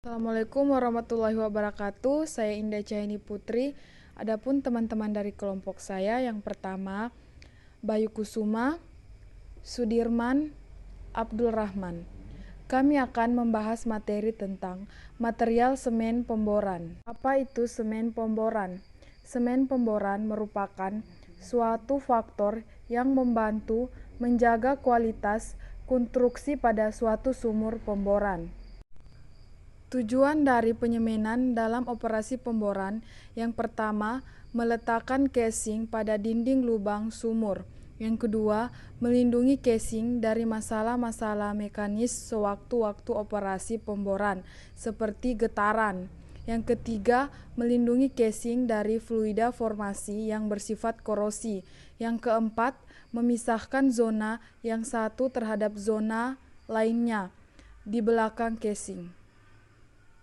Assalamualaikum warahmatullahi wabarakatuh. Saya Indah Cahyani Putri. Adapun teman-teman dari kelompok saya, yang pertama Bayu Kusuma, Sudirman, Abdul Rahman. Kami akan membahas materi tentang material semen pemboran. Apa itu semen pemboran? Semen pemboran merupakan suatu faktor yang membantu menjaga kualitas konstruksi pada suatu sumur pemboran. Tujuan dari penyemenan dalam operasi pemboran yang pertama, meletakkan casing pada dinding lubang sumur. Yang kedua, melindungi casing dari masalah-masalah mekanis sewaktu-waktu operasi pemboran, seperti getaran. Yang ketiga, melindungi casing dari fluida formasi yang bersifat korosi. Yang keempat, memisahkan zona yang satu terhadap zona lainnya di belakang casing.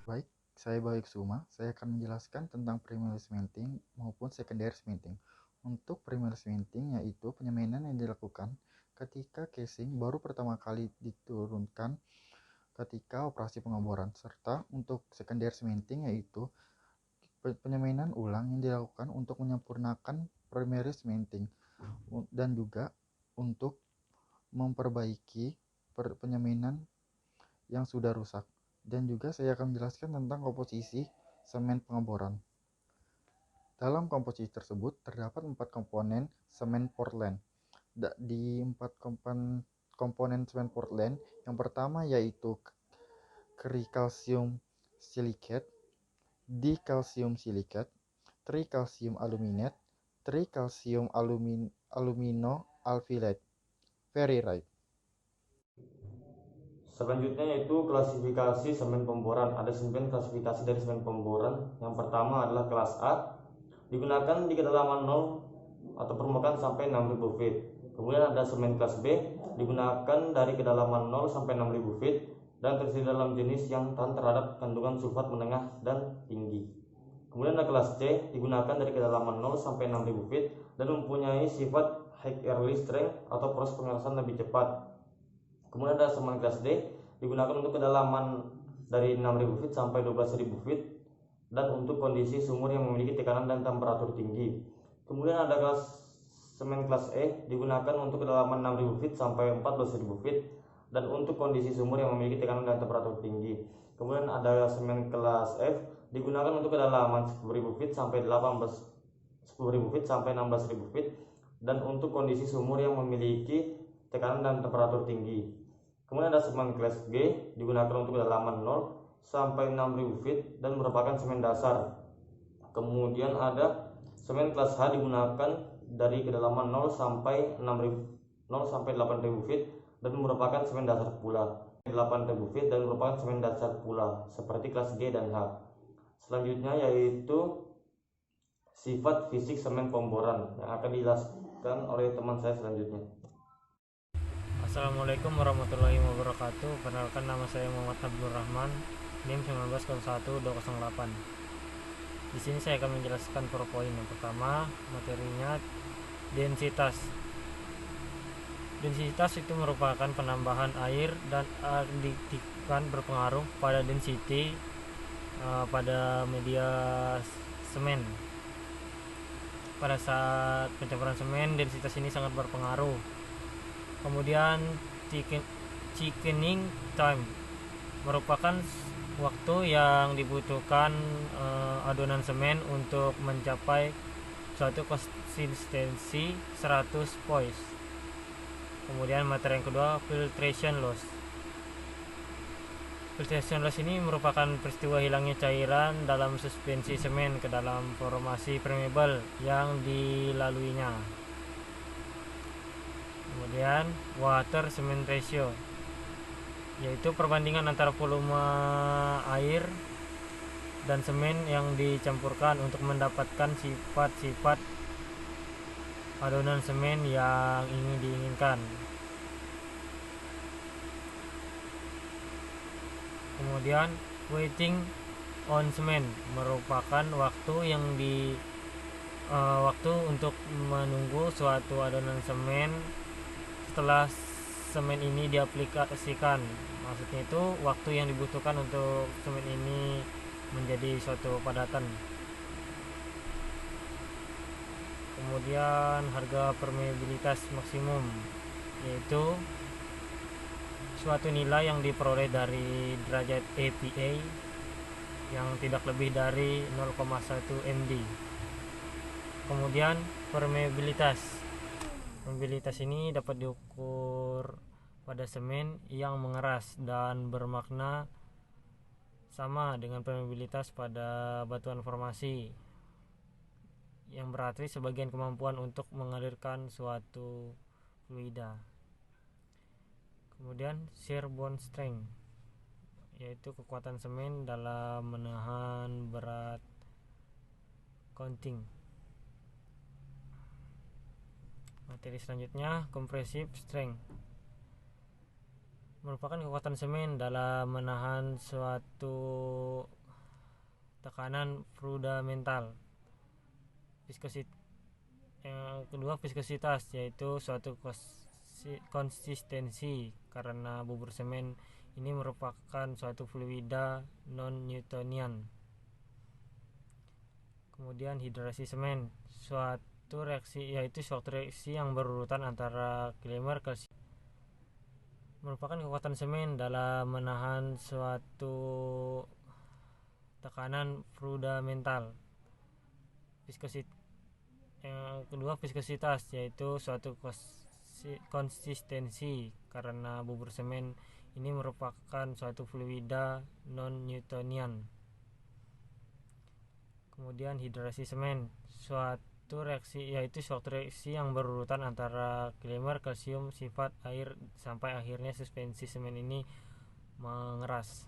Baik, saya Bayu Kusuma. Saya akan menjelaskan tentang primary cementing maupun secondary cementing. Untuk primary cementing yaitu penyemanan yang dilakukan ketika casing baru pertama kali diturunkan ketika operasi pengeboran, serta untuk secondary cementing yaitu penyemanan ulang yang dilakukan untuk menyempurnakan primary cementing dan juga untuk memperbaiki penyemanan yang sudah rusak. Dan juga saya akan menjelaskan tentang komposisi semen pengeboran. Dalam komposisi tersebut terdapat 4 komponen semen Portland. Di 4 komponen semen Portland, yang pertama yaitu Calcium silicate, Calcium silicate, Calcium aluminate, Calcium alumino alphyllate, ferrite. Selanjutnya yaitu klasifikasi semen pemboran. Ada 9 klasifikasi dari semen pemboran. Yang pertama adalah kelas A, digunakan di kedalaman 0 atau permukaan sampai 6000 feet. Kemudian ada semen kelas B, digunakan dari kedalaman 0 sampai 6000 feet dan terdiri dalam jenis yang tahan terhadap kandungan sulfat menengah dan tinggi. Kemudian ada kelas C, digunakan dari kedalaman 0 sampai 6000 feet dan mempunyai sifat high early strength atau proses pengerasan lebih cepat. Kemudian ada semen kelas D, digunakan untuk kedalaman dari 6000 feet sampai 12000 feet dan untuk kondisi sumur yang memiliki tekanan dan temperatur tinggi. Kemudian ada semen kelas E, digunakan untuk kedalaman 6000 feet sampai 14000 feet dan untuk kondisi sumur yang memiliki tekanan dan temperatur tinggi. Kemudian ada semen kelas F, digunakan untuk kedalaman 10000 feet sampai 10000 feet sampai 16000 feet dan untuk kondisi sumur yang memiliki tekanan dan temperatur tinggi. Kemudian ada semen kelas G, digunakan untuk kedalaman 0 sampai 6000 feet dan merupakan semen dasar. Kemudian ada semen kelas H, digunakan dari kedalaman 0 sampai 8000 feet dan merupakan semen dasar pula. 8000 feet dan merupakan semen dasar pula, seperti kelas G dan H. Selanjutnya yaitu sifat fisik semen pemboran yang akan dijelaskan oleh teman saya selanjutnya. Assalamualaikum warahmatullahi wabarakatuh. Perkenalkan, nama saya Muhammad Abdul Rahman, NIM 1901-208. Di sini saya akan menjelaskan poin. Yang pertama, materinya densitas. Densitas itu merupakan penambahan air dan additifan berpengaruh pada density pada media semen. Pada saat pencampuran semen, densitas ini sangat berpengaruh. Kemudian thickening time merupakan waktu yang dibutuhkan adonan semen untuk mencapai suatu konsistensi 100 poise. Kemudian materi yang kedua, filtration loss. Filtration loss ini merupakan peristiwa hilangnya cairan dalam suspensi semen ke dalam formasi permeable yang dilaluinya. Kemudian water cement ratio, yaitu perbandingan antara volume air dan semen yang dicampurkan untuk mendapatkan sifat-sifat adonan semen yang ingin diinginkan. Kemudian waiting on semen merupakan waktu waktu untuk menunggu suatu adonan semen setelah semen ini diaplikasikan. Maksudnya itu waktu yang dibutuhkan untuk semen ini menjadi suatu padatan. Kemudian harga permeabilitas maksimum, yaitu suatu nilai yang diperoleh dari derajat APA yang tidak lebih dari 0,1 md. Kemudian permeabilitas ini dapat diukur pada semen yang mengeras dan bermakna sama dengan permeabilitas pada batuan formasi, yang berarti sebagian kemampuan untuk mengalirkan suatu fluida. Kemudian shear bond strength, yaitu kekuatan semen dalam menahan berat counting. Materi selanjutnya, compressive strength, merupakan kekuatan semen dalam menahan suatu tekanan fundamental. Yang kedua, viskositas, yaitu suatu konsistensi, karena bubur semen ini merupakan suatu fluida non-Newtonian. Kemudian hidrasi semen, suatu reaksi yang berurutan antara klimer kalsium, merupakan kekuatan semen dalam menahan suatu tekanan fundamental. Yang kedua, viskositas, yaitu suatu konsistensi, karena bubur semen ini merupakan suatu fluida non-Newtonian. Kemudian hidrasi semen, suatu reaksi yang berurutan antara klimer kalsium sifat air sampai akhirnya suspensi semen ini mengeras.